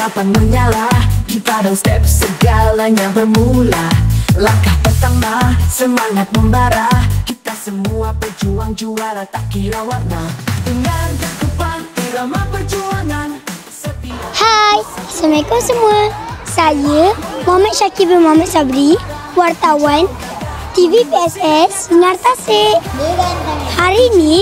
Kapan menyala di pada step segalanya bermula. Langkah pertama semangat membara, kita semua pejuang juara tak kira warna. Dengan cakupan irama perjuangan setia. Hai, Assalamualaikum semua. Saya Muhammad Syakir bin Muhammad Sabri, wartawan TV PSS Sinar Tasik. Hari ini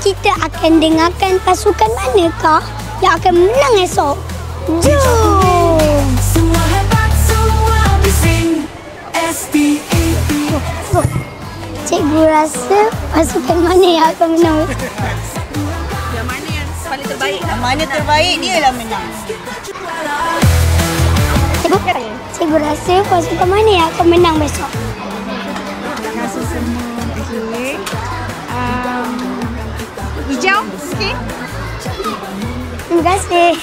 kita akan dengarkan pasukan manakah yang akan menang esok. Jom! Semua hebat, semua bising. STAP. Cikgu rasa pasukan mana yang akan menang? Yang mana yang paling terbaik? Yang mana terbaik dia lah menang. Cikgu rasa pasukan mana yang akan menang besok? Terima kasih semua. Okey. Hijau sikit. Terima kasih.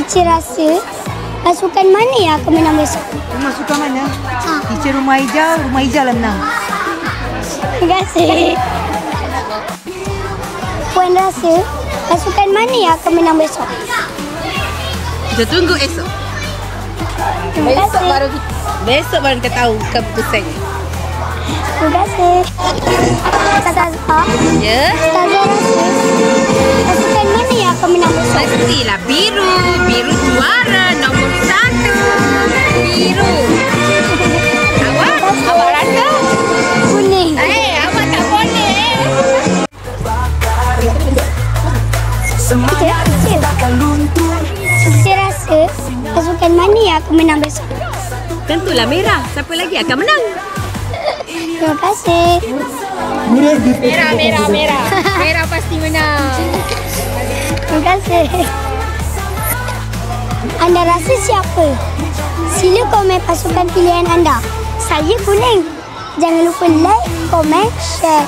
Teacher rasa pasukan mana yang akan menang besok? Rumah suka mana? Teacher rumah hijau lah menang. Terima kasih. Puan rasa pasukan mana yang akan menang besok? Kita tunggu esok. Terima kasih. Besok baru kita tahu keputusan. Terima kasih. Ustazah. Ya. Ustazah rasa pasukan mana yang akan menang besok? Pastilah biru. Biru juara nombor 1. Biru. Awak rasa? Kuning. Awak tak boleh. Semangat takkan luntur. Teacher rasa pasukan mana yang akan menang besok? Tentulah merah. Siapa lagi akan menang? Terima kasih. Merah. Merah pasti menang. Terima kasih. Anda rasa siapa? Sila komen pasukan pilihan anda. Saya kuning. Jangan lupa like, komen, share.